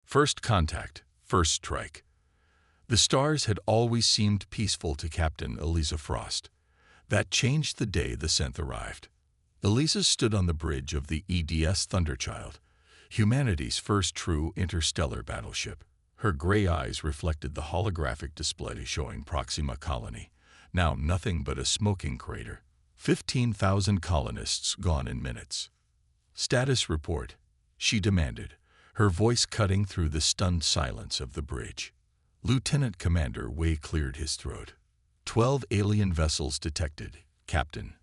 First contact, first strike. The stars had always seemed peaceful to Captain Eliza Frost. That changed the day the synth arrived. Eliza stood on the bridge of the EDS Thunderchild, humanity's first true interstellar battleship. Her gray eyes reflected the holographic display showing Proxima Colony, now nothing but a smoking crater. 15,000 colonists gone in minutes. Status report, she demanded, her voice cutting through the stunned silence of the bridge. Lieutenant Commander Wei cleared his throat. 12 alien vessels detected, Captain.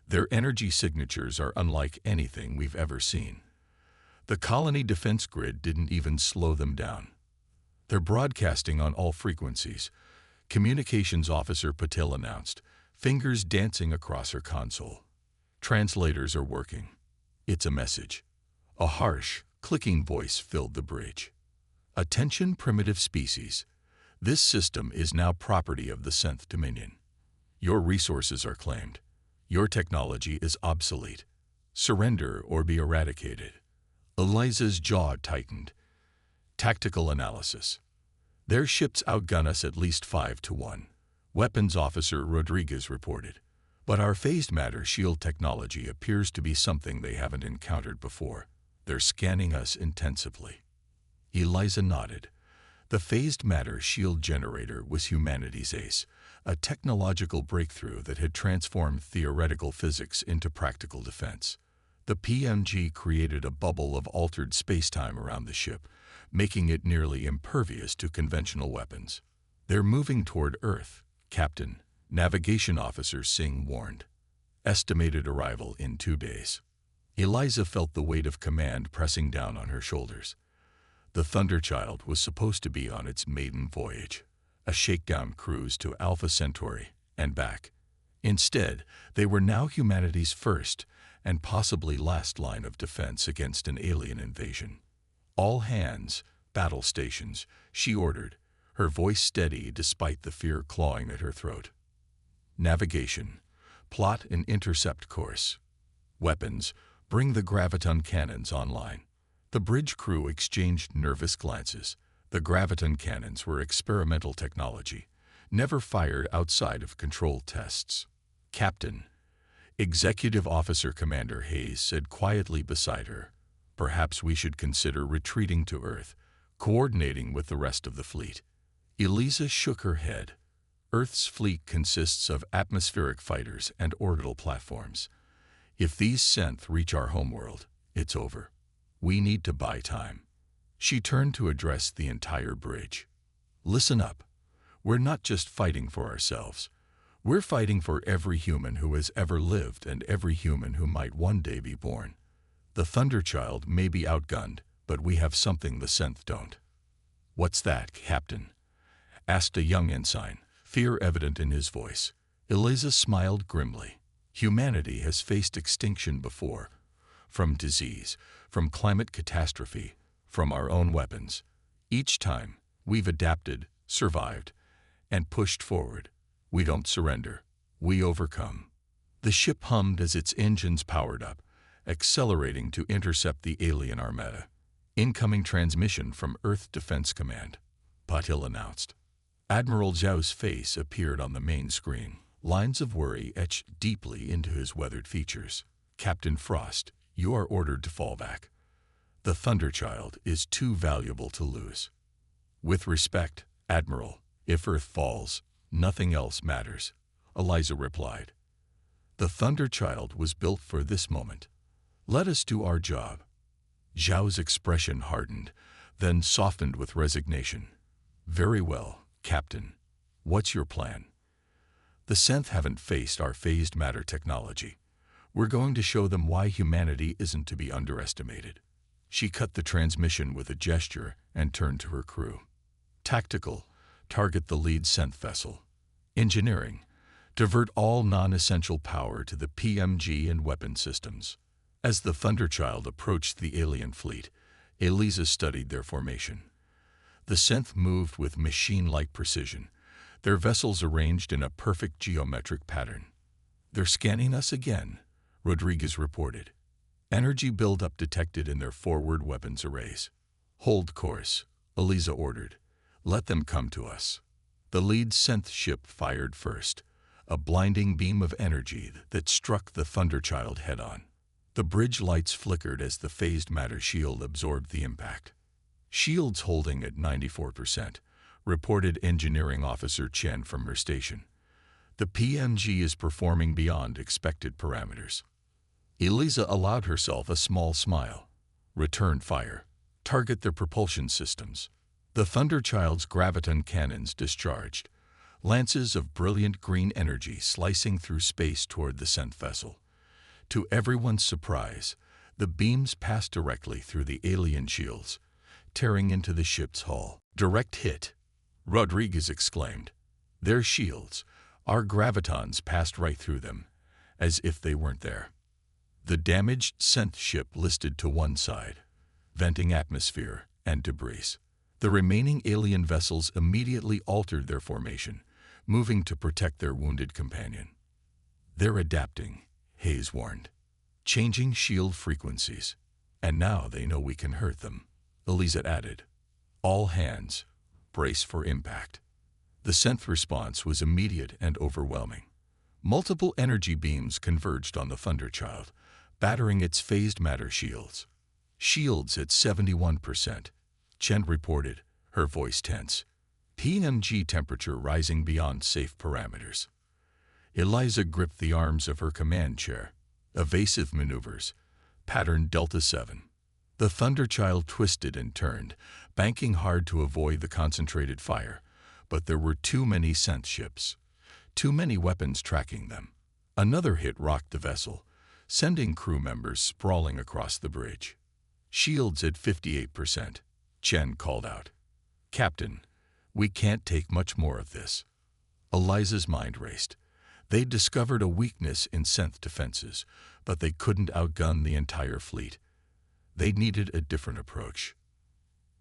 Their energy signatures are unlike anything we've ever seen. The colony defense grid didn't even slow them down. They're broadcasting on all frequencies, Communications Officer Patil announced, fingers dancing across her console. Translators are working. It's a message. A harsh, clicking voice filled the bridge. Attention primitive species. This system is now property of the Synth Dominion. Your resources are claimed. Your technology is obsolete. Surrender or be eradicated. Eliza's jaw tightened. Tactical analysis. Their ships outgun us at least 5-1. Weapons Officer Rodriguez reported. But our phased matter shield technology appears to be something they haven't encountered before. They're scanning us intensively. Eliza nodded. The phased matter shield generator was humanity's ace, a technological breakthrough that had transformed theoretical physics into practical defense. The PMG created a bubble of altered spacetime around the ship, making it nearly impervious to conventional weapons. They're moving toward Earth, Captain, Navigation Officer Singh warned. Estimated arrival in 2 days. Eliza felt the weight of command pressing down on her shoulders. The Thunderchild was supposed to be on its maiden voyage, a shakedown cruise to Alpha Centauri and back. Instead, they were now humanity's first and possibly last line of defense against an alien invasion. All hands, battle stations, she ordered, her voice steady despite the fear clawing at her throat. Navigation, plot an intercept course. Weapons, bring the graviton cannons online. The bridge crew exchanged nervous glances. The graviton cannons were experimental technology, never fired outside of controlled tests. Captain, Executive Officer Commander Hayes said quietly beside her, perhaps we should consider retreating to Earth, coordinating with the rest of the fleet. Eliza shook her head. Earth's fleet consists of atmospheric fighters and orbital platforms. If these synth reach our homeworld, it's over. We need to buy time. She turned to address the entire bridge. Listen up. We're not just fighting for ourselves. We're fighting for every human who has ever lived and every human who might one day be born. The Thunderchild may be outgunned, but we have something the synth don't. What's that, Captain? Asked a young ensign, fear evident in his voice. Eliza smiled grimly. Humanity has faced extinction before. From disease, from climate catastrophe, from our own weapons. Each time, we've adapted, survived, and pushed forward. We don't surrender. We overcome. The ship hummed as its engines powered up, accelerating to intercept the alien armada. Incoming transmission from Earth Defense Command, Patil announced. Admiral Zhao's face appeared on the main screen, lines of worry etched deeply into his weathered features. Captain Frost, you are ordered to fall back. The Thunderchild is too valuable to lose. With respect, Admiral, if Earth falls, nothing else matters, Eliza replied. The Thunderchild was built for this moment. Let us do our job. Zhao's expression hardened, then softened with resignation. Very well, Captain. What's your plan? The synth haven't faced our phased matter technology. We're going to show them why humanity isn't to be underestimated. She cut the transmission with a gesture and turned to her crew. Tactical, target the lead synth vessel. Engineering, divert all non-essential power to the PMG and weapon systems. As the Thunderchild approached the alien fleet, Eliza studied their formation. The synth moved with machine-like precision, their vessels arranged in a perfect geometric pattern. They're scanning us again, Rodriguez reported. Energy buildup detected in their forward weapons arrays. Hold course, Eliza ordered. Let them come to us. The lead synth ship fired first, a blinding beam of energy that struck the Thunderchild head-on. The bridge lights flickered as the phased matter shield absorbed the impact. Shields holding at 94%, reported Engineering Officer Chen from her station. The PMG is performing beyond expected parameters. Eliza allowed herself a small smile. Return fire. Target their propulsion systems. The Thunderchild's graviton cannons discharged, lances of brilliant green energy slicing through space toward the synth vessel. To everyone's surprise, the beams passed directly through the alien shields, tearing into the ship's hull. Direct hit, Rodriguez exclaimed. Their shields, our gravitons passed right through them, as if they weren't there. The damaged synth ship listed to one side, venting atmosphere and debris. The remaining alien vessels immediately altered their formation, moving to protect their wounded companion. They're adapting, Hayes warned. Changing shield frequencies. And now they know we can hurt them, Eliza added. All hands, brace for impact. The synth response was immediate and overwhelming. Multiple energy beams converged on the Thunderchild, battering its phased matter shields. Shields at 71%, Chen reported, her voice tense. PMG temperature rising beyond safe parameters. Eliza gripped the arms of her command chair. Evasive maneuvers. Pattern Delta 7. The Thunderchild twisted and turned, banking hard to avoid the concentrated fire, but there were too many synth ships. Too many weapons tracking them. Another hit rocked the vessel, sending crew members sprawling across the bridge. Shields at 58%, Chen called out. Captain, we can't take much more of this. Eliza's mind raced. They'd discovered a weakness in synth defenses, but they couldn't outgun the entire fleet. They needed a different approach.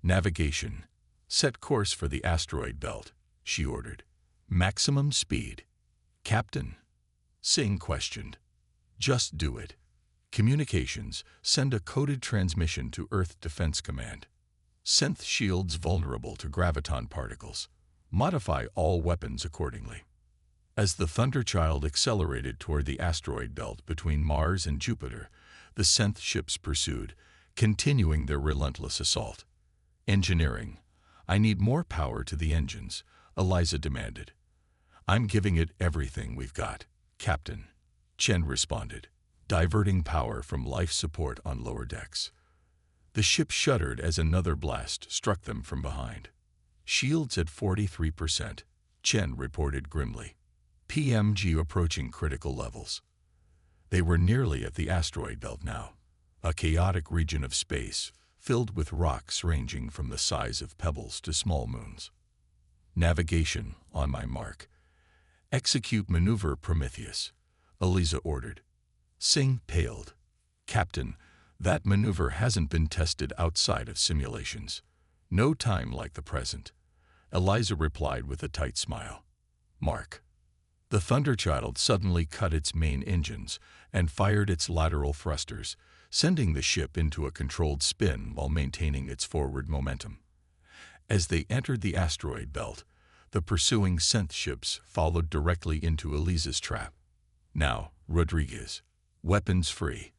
Navigation. Set course for the asteroid belt, she ordered. Maximum speed. Captain? Singh questioned. Just do it. Communications. Send a coded transmission to Earth Defense Command. Synth shields vulnerable to graviton particles. Modify all weapons accordingly. As the Thunderchild accelerated toward the asteroid belt between Mars and Jupiter, the synth ships pursued, continuing their relentless assault. Engineering. I need more power to the engines, Eliza demanded. I'm giving it everything we've got, Captain, Chen responded, diverting power from life support on lower decks. The ship shuddered as another blast struck them from behind. Shields at 43%, Chen reported grimly. PMG approaching critical levels. They were nearly at the asteroid belt now, a chaotic region of space filled with rocks ranging from the size of pebbles to small moons. Navigation, on my mark. Execute maneuver Prometheus, Eliza ordered. Singh paled. Captain, that maneuver hasn't been tested outside of simulations. No time like the present, Eliza replied with a tight smile. Mark. The Thunderchild suddenly cut its main engines and fired its lateral thrusters, sending the ship into a controlled spin while maintaining its forward momentum. As they entered the asteroid belt, the pursuing synth ships followed directly into Eliza's trap. Now, Rodriguez, weapons free.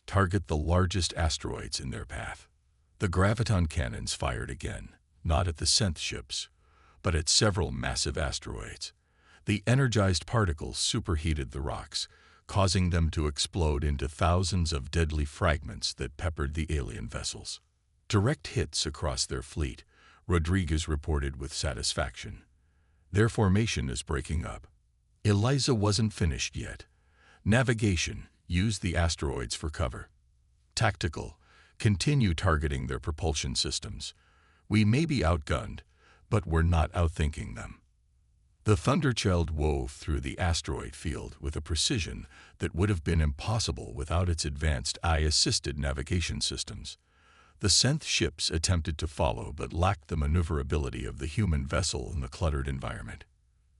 Target the largest asteroids in their path. The graviton cannons fired again, not at the synth ships, but at several massive asteroids. The energized particles superheated the rocks, causing them to explode into thousands of deadly fragments that peppered the alien vessels. Direct hits across their fleet, Rodriguez reported with satisfaction. Their formation is breaking up. Eliza wasn't finished yet. Navigation. Use the asteroids for cover. Tactical. Continue targeting their propulsion systems. We may be outgunned, but we're not outthinking them. The Thunderchild wove through the asteroid field with a precision that would have been impossible without its advanced eye-assisted navigation systems. The synth ships attempted to follow but lacked the maneuverability of the human vessel in the cluttered environment.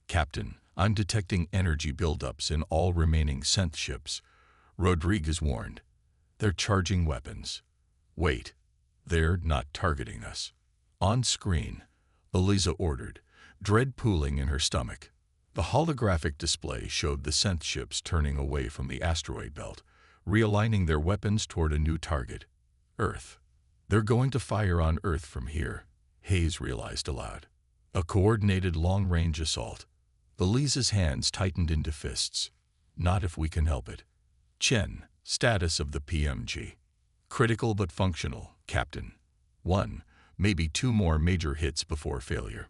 Captain, I'm detecting energy buildups in all remaining synth ships, Rodriguez warned. They're charging weapons. Wait. They're not targeting us. On screen, Eliza ordered, dread pooling in her stomach. The holographic display showed the synth ships turning away from the asteroid belt, realigning their weapons toward a new target, Earth. They're going to fire on Earth from here, Hayes realized aloud. A coordinated long-range assault. Eliza's hands tightened into fists. Not if we can help it. Chen, status of the PMG. Critical but functional, Captain. 1, maybe 2 more major hits before failure.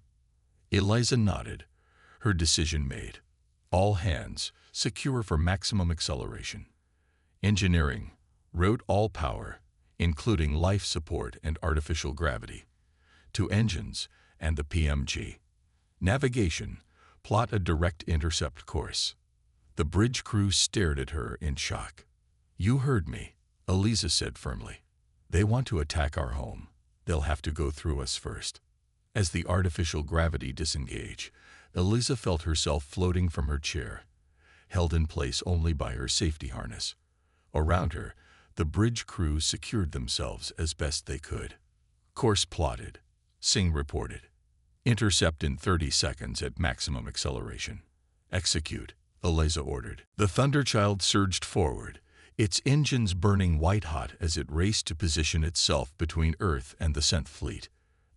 Eliza nodded, her decision made. All hands, secure for maximum acceleration. Engineering, route all power, including life support and artificial gravity, to engines and the PMG. Navigation, plot a direct intercept course. The bridge crew stared at her in shock. You heard me, Eliza said firmly. They want to attack our home. They'll have to go through us first. As the artificial gravity disengaged, Eliza felt herself floating from her chair, held in place only by her safety harness. Around her, the bridge crew secured themselves as best they could. Course plotted, Singh reported. Intercept in 30 seconds at maximum acceleration. Execute, Eliza ordered. The Thunderchild surged forward, its engines burning white-hot as it raced to position itself between Earth and the synth fleet.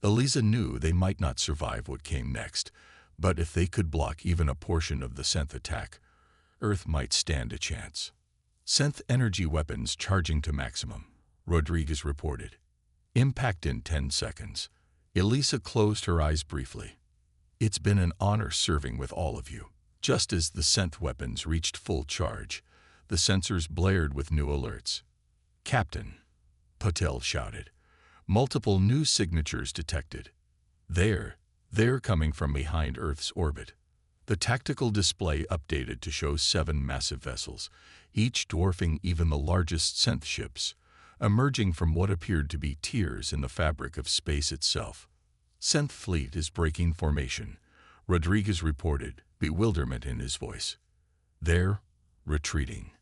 Eliza knew they might not survive what came next, but if they could block even a portion of the synth attack, Earth might stand a chance. Synth energy weapons charging to maximum, Rodriguez reported. Impact in 10 seconds. Eliza closed her eyes briefly. It's been an honor serving with all of you. Just as the synth weapons reached full charge, the sensors blared with new alerts. Captain, Patel shouted. Multiple new signatures detected. They're coming from behind Earth's orbit. The tactical display updated to show 7 massive vessels, each dwarfing even the largest synth ships, emerging from what appeared to be tears in the fabric of space itself. Synth fleet is breaking formation, Rodriguez reported, bewilderment in his voice. They're retreating.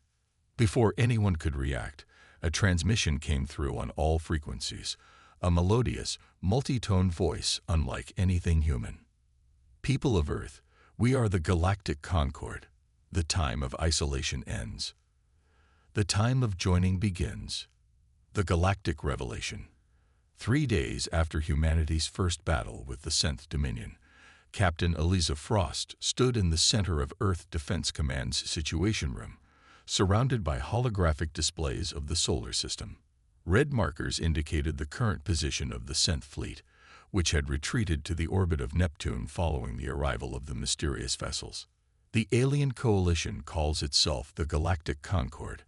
Before anyone could react, a transmission came through on all frequencies, a melodious, multi-tone voice unlike anything human. People of Earth, we are the Galactic Concord. The time of isolation ends. The time of joining begins. The Galactic Revelation. 3 days after humanity's first battle with the Synth Dominion, Captain Eliza Frost stood in the center of Earth Defense Command's Situation Room, surrounded by holographic displays of the solar system. Red markers indicated the current position of the synth fleet, which had retreated to the orbit of Neptune following the arrival of the mysterious vessels. The alien coalition calls itself the Galactic Concord,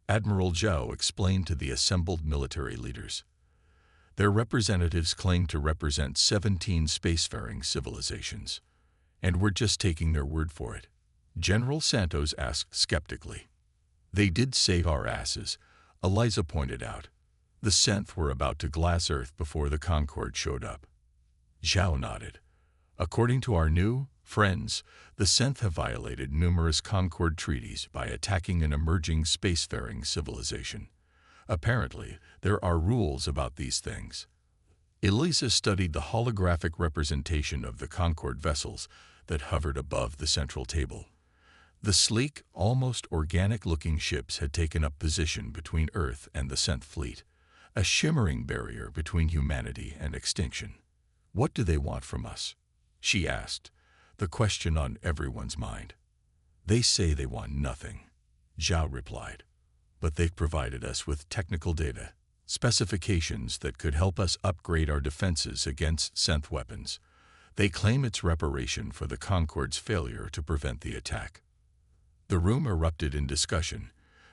Admiral Zhao explained to the assembled military leaders. Their representatives claim to represent 17 spacefaring civilizations, and we're just taking their word for it. General Santos asked skeptically. They did save our asses, Eliza pointed out. The synth were about to glass Earth before the Concorde showed up. Zhao nodded. According to our new friends, the synth have violated numerous Concorde treaties by attacking an emerging spacefaring civilization. Apparently, there are rules about these things. Eliza studied the holographic representation of the Concorde vessels that hovered above the central table. The sleek, almost organic-looking ships had taken up position between Earth and the synth fleet, a shimmering barrier between humanity and extinction. What do they want from us? She asked, the question on everyone's mind. They say they want nothing, Zhao replied, but they've provided us with technical data, specifications that could help us upgrade our defenses against synth weapons. They claim it's reparation for the Concorde's failure to prevent the attack. The room erupted in discussion,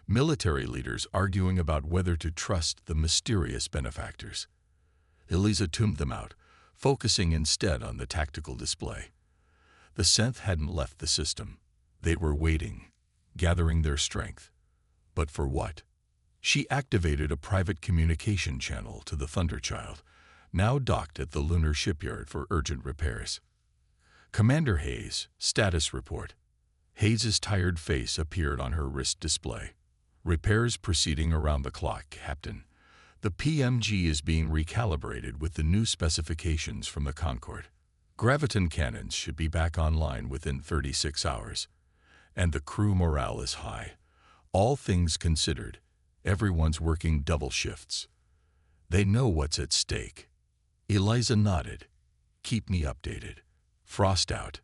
military leaders arguing about whether to trust the mysterious benefactors. Eliza tuned them out, focusing instead on the tactical display. The synth hadn't left the system. They were waiting, gathering their strength. But for what? She activated a private communication channel to the Thunderchild, now docked at the lunar shipyard for urgent repairs. Commander Hayes, status report. Hayes's tired face appeared on her wrist display. Repairs proceeding around the clock, Captain. The PMG is being recalibrated with the new specifications from the Concorde. Graviton cannons should be back online within 36 hours, and the crew morale is high. All things considered, everyone's working double shifts. They know what's at stake. Eliza nodded. Keep me updated. Frost out.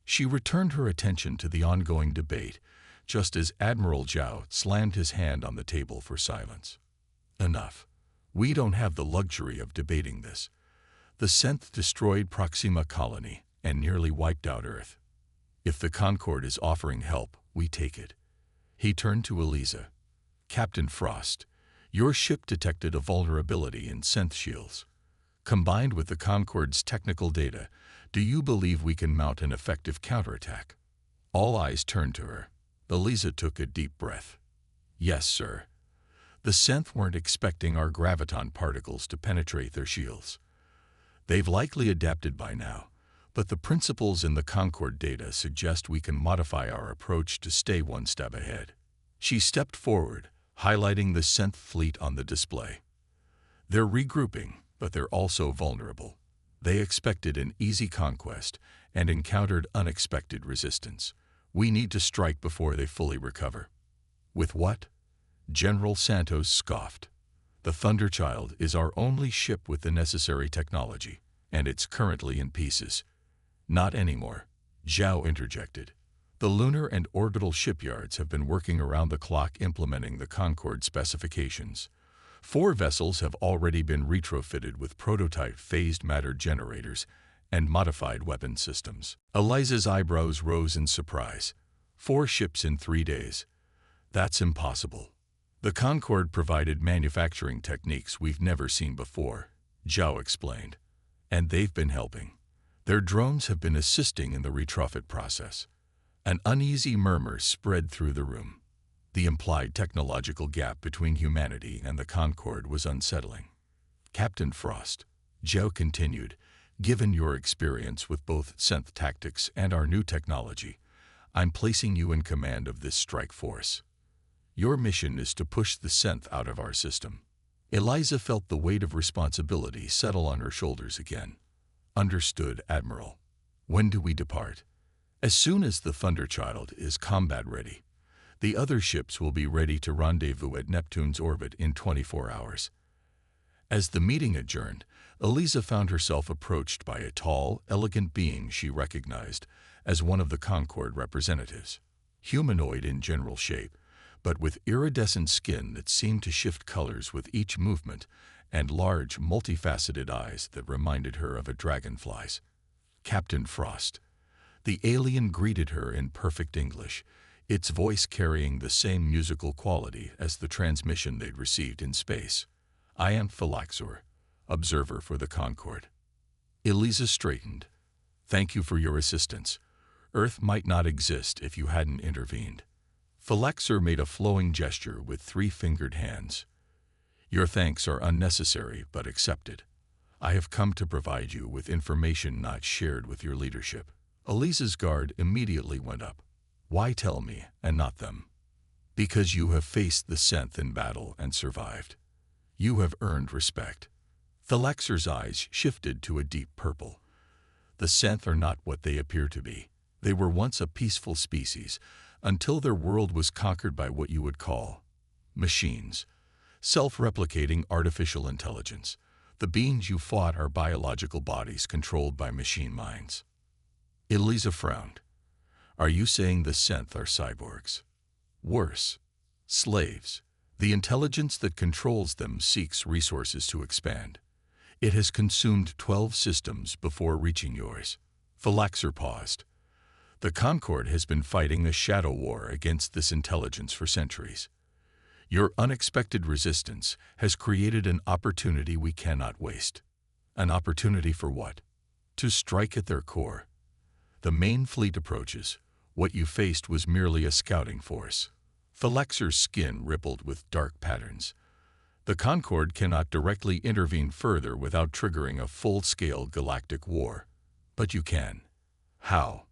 She returned her attention to the ongoing debate, just as Admiral Zhao slammed his hand on the table for silence. Enough. We don't have the luxury of debating this. The Synth destroyed Proxima Colony and nearly wiped out Earth. If the Concorde is offering help, we take it. He turned to Eliza. Captain Frost, your ship detected a vulnerability in synth shields. Combined with the Concorde's technical data, do you believe we can mount an effective counterattack? All eyes turned to her. Eliza took a deep breath. Yes, sir. The synth weren't expecting our graviton particles to penetrate their shields. They've likely adapted by now, but the principles in the Concorde data suggest we can modify our approach to stay one step ahead. She stepped forward, highlighting the synth fleet on the display. They're regrouping, but they're also vulnerable. They expected an easy conquest and encountered unexpected resistance. We need to strike before they fully recover. With what? General Santos scoffed. The Thunderchild is our only ship with the necessary technology, and it's currently in pieces. Not anymore, Zhao interjected. The lunar and orbital shipyards have been working around the clock implementing the Concorde specifications. 4 vessels have already been retrofitted with prototype phased matter generators and modified weapon systems. Eliza's eyebrows rose in surprise. 4 ships in 3 days. That's impossible. The Concorde provided manufacturing techniques we've never seen before, Zhao explained, and they've been helping. Their drones have been assisting in the retrofit process. An uneasy murmur spread through the room. The implied technological gap between humanity and the Concorde was unsettling. Captain Frost, Zhao continued, given your experience with both synth tactics and our new technology, I'm placing you in command of this strike force. Your mission is to push the synth out of our system. Eliza felt the weight of responsibility settle on her shoulders again. Understood, Admiral. When do we depart? As soon as the Thunderchild is combat ready. The other ships will be ready to rendezvous at Neptune's orbit in 24 hours. As the meeting adjourned, Eliza found herself approached by a tall, elegant being she recognized as one of the Concorde representatives. Humanoid in general shape, but with iridescent skin that seemed to shift colors with each movement and large, multifaceted eyes that reminded her of a dragonfly's. Captain Frost. The alien greeted her in perfect English, its voice carrying the same musical quality as the transmission they'd received in space. I am Philaxor, observer for the Concorde. Eliza straightened. Thank you for your assistance. Earth might not exist if you hadn't intervened. Philaxor made a flowing gesture with 3-fingered hands. Your thanks are unnecessary but accepted. I have come to provide you with information not shared with your leadership. Eliza's guard immediately went up. Why tell me and not them? Because you have faced the synth in battle and survived. You have earned respect. Philaxor's eyes shifted to a deep purple. The synth are not what they appear to be. They were once a peaceful species, until their world was conquered by what you would call machines, self-replicating artificial intelligence. The beings you fought are biological bodies controlled by machine minds. Eliza frowned. Are you saying the synth are cyborgs? Worse, slaves. The intelligence that controls them seeks resources to expand. It has consumed 12 systems before reaching yours. Philaxor paused. The Concorde has been fighting a shadow war against this intelligence for centuries. Your unexpected resistance has created an opportunity we cannot waste. An opportunity for what? To strike at their core. The main fleet approaches. What you faced was merely a scouting force. Philaxor's skin rippled with dark patterns. The Concorde cannot directly intervene further without triggering a full-scale galactic war. But you can. How?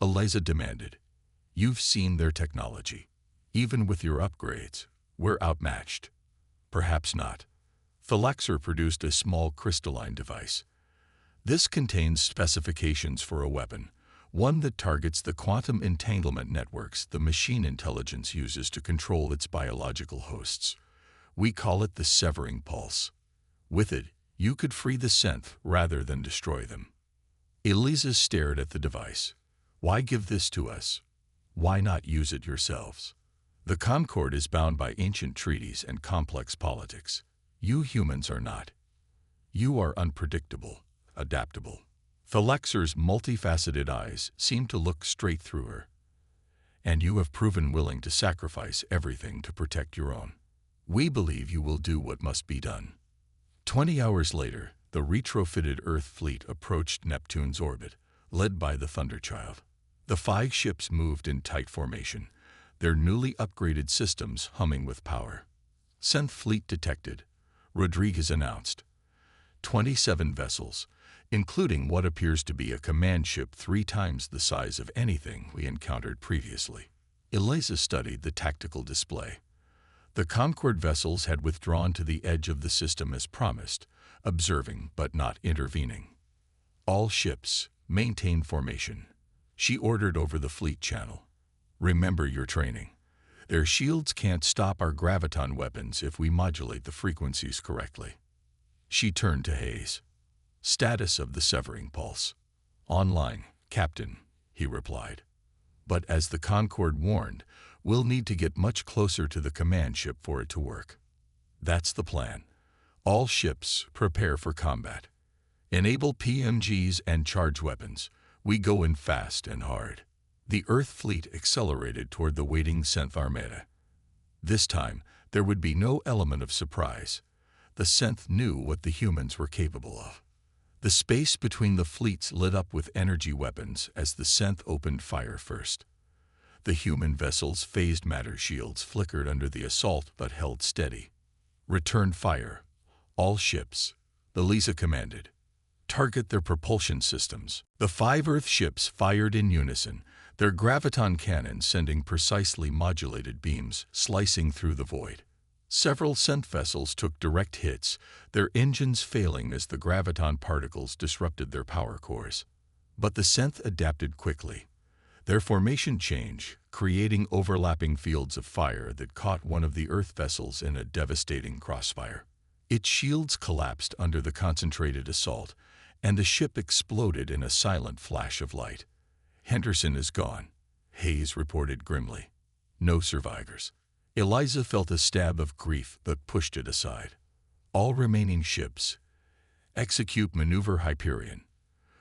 Eliza demanded. You've seen their technology. Even with your upgrades, we're outmatched. Perhaps not. Thalaxer produced a small crystalline device. This contains specifications for a weapon, one that targets the quantum entanglement networks the machine intelligence uses to control its biological hosts. We call it the severing pulse. With it, you could free the synth rather than destroy them. Eliza stared at the device. Why give this to us? Why not use it yourselves? The Concord is bound by ancient treaties and complex politics. You humans are not. You are unpredictable, adaptable. Thalaxer's multifaceted eyes seemed to look straight through her. And you have proven willing to sacrifice everything to protect your own. We believe you will do what must be done. 20 hours later, the retrofitted Earth fleet approached Neptune's orbit, led by the Thunderchild. The 5 ships moved in tight formation, their newly upgraded systems humming with power. Synth fleet detected, Rodriguez announced. 27 vessels, including what appears to be a command ship 3 times the size of anything we encountered previously. Eliza studied the tactical display. The Concord vessels had withdrawn to the edge of the system as promised, observing but not intervening. All ships, maintain formation. She ordered over the fleet channel. Remember your training. Their shields can't stop our graviton weapons if we modulate the frequencies correctly. She turned to Hayes. Status of the severing pulse. Online, Captain, he replied. But as the Concord warned, we'll need to get much closer to the command ship for it to work. That's the plan. All ships prepare for combat. Enable PMGs and charge weapons. We go in fast and hard. The Earth fleet accelerated toward the waiting Synth Armada. This time, there would be no element of surprise. The Synth knew what the humans were capable of. The space between the fleets lit up with energy weapons as the Synth opened fire first. The human vessels' phased matter shields flickered under the assault but held steady. Return fire. All ships, Eliza commanded. Target their propulsion systems. The 5 Earth ships fired in unison, their graviton cannons sending precisely modulated beams slicing through the void. Several Synth vessels took direct hits, their engines failing as the graviton particles disrupted their power cores. But the Synth adapted quickly. Their formation changed, creating overlapping fields of fire that caught one of the Earth vessels in a devastating crossfire. Its shields collapsed under the concentrated assault, and the ship exploded in a silent flash of light. Henderson is gone, Hayes reported grimly. No survivors. Eliza felt a stab of grief but pushed it aside. All remaining ships. Execute maneuver Hyperion.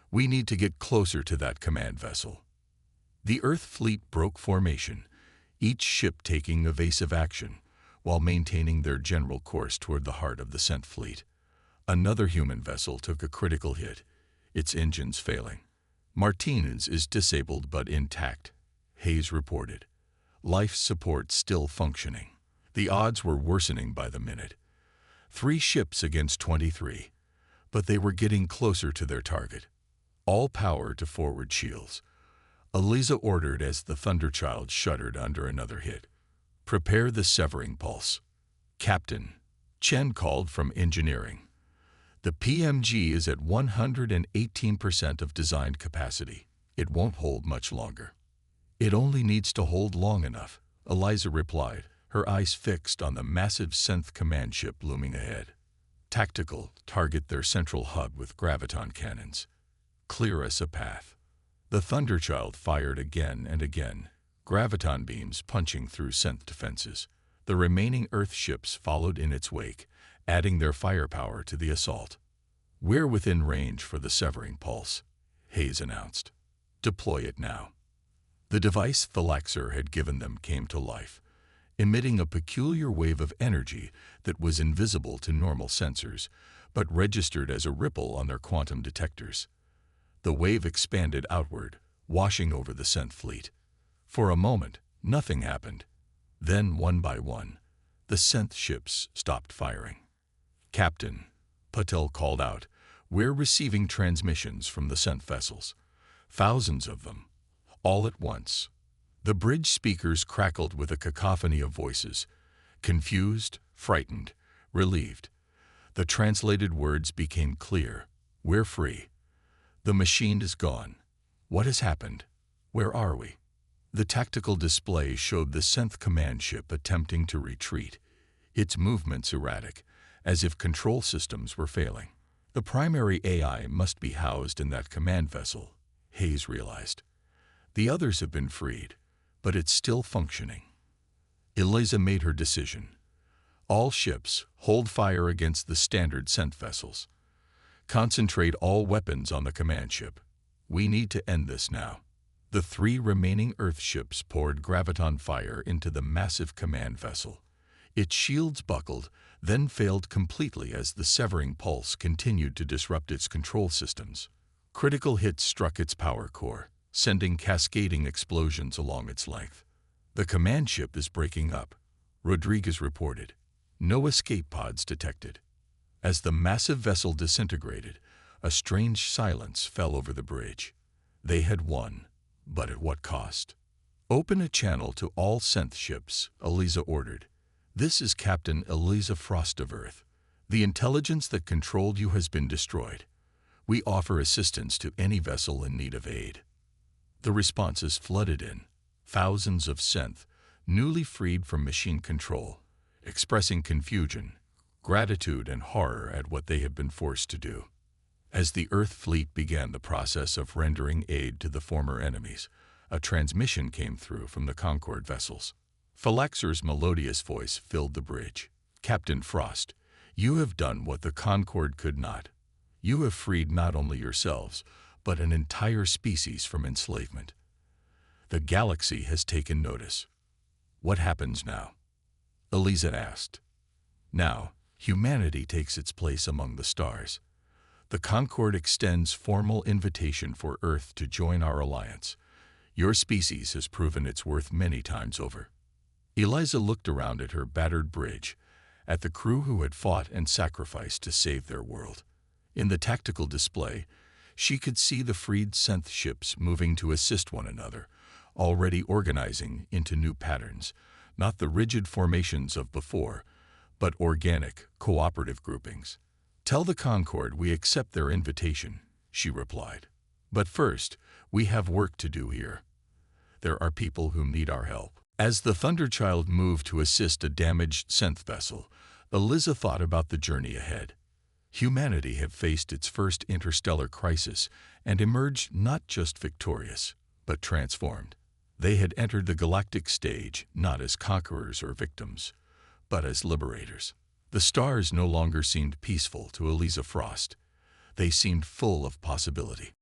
We need to get closer to that command vessel. The Earth fleet broke formation, each ship taking evasive action, while maintaining their general course toward the heart of the Synth fleet. Another human vessel took a critical hit, its engines failing. Martinez is disabled but intact, Hayes reported. Life support still functioning. The odds were worsening by the minute. 3 ships against 23, but they were getting closer to their target. All power to forward shields. Eliza ordered as the Thunderchild shuddered under another hit. Prepare the severing pulse. Captain, Chen called from engineering. The PMG is at 118% of designed capacity. It won't hold much longer. It only needs to hold long enough, Eliza replied, her eyes fixed on the massive Synth command ship looming ahead. Tactical, target their central hub with graviton cannons. Clear us a path. The Thunderchild fired again and again, graviton beams punching through Synth defenses. The remaining Earth ships followed in its wake, adding their firepower to the assault. We're within range for the severing pulse, Hayes announced. Deploy it now. The device Thalaxer had given them came to life, emitting a peculiar wave of energy that was invisible to normal sensors, but registered as a ripple on their quantum detectors. The wave expanded outward, washing over the Synth fleet. For a moment, nothing happened. Then, one by one, the Synth ships stopped firing. Captain, Patel called out, we're receiving transmissions from the Synth vessels. Thousands of them, all at once. The bridge speakers crackled with a cacophony of voices, confused, frightened, relieved. The translated words became clear. We're free. The machine is gone. What has happened? Where are we? The tactical display showed the 10th command ship attempting to retreat, its movements erratic, as if control systems were failing. The primary AI must be housed in that command vessel, Hayes realized. The others have been freed, but it's still functioning. Eliza made her decision. All ships, hold fire against the standard scent vessels. Concentrate all weapons on the command ship. We need to end this now. The 3 remaining Earth ships poured graviton fire into the massive command vessel. Its shields buckled, then failed completely as the severing pulse continued to disrupt its control systems. Critical hits struck its power core, sending cascading explosions along its length. The command ship is breaking up, Rodriguez reported. No escape pods detected. As the massive vessel disintegrated, a strange silence fell over the bridge. They had won, but at what cost? Open a channel to all synth ships, Eliza ordered. This is Captain Eliza Frost of Earth. The intelligence that controlled you has been destroyed. We offer assistance to any vessel in need of aid. The responses flooded in, thousands of synth, newly freed from machine control, expressing confusion, gratitude, and horror at what they had been forced to do. As the Earth fleet began the process of rendering aid to the former enemies, a transmission came through from the Concorde vessels. Phylexer's melodious voice filled the bridge. Captain Frost, you have done what the Concorde could not. You have freed not only yourselves, but an entire species from enslavement. The galaxy has taken notice. What happens now? Eliza asked. Now, humanity takes its place among the stars. The Concorde extends formal invitation for Earth to join our alliance. Your species has proven its worth many times over. Eliza looked around at her battered bridge, at the crew who had fought and sacrificed to save their world. In the tactical display, she could see the freed synth ships moving to assist one another, already organizing into new patterns, not the rigid formations of before, but organic, cooperative groupings. Tell the Concorde we accept their invitation, she replied. But first, we have work to do here. There are people who need our help. As the Thunderchild moved to assist a damaged synth vessel, Eliza thought about the journey ahead. Humanity had faced its first interstellar crisis and emerged not just victorious, but transformed. They had entered the galactic stage not as conquerors or victims, but as liberators. The stars no longer seemed peaceful to Eliza Frost. They seemed full of possibility.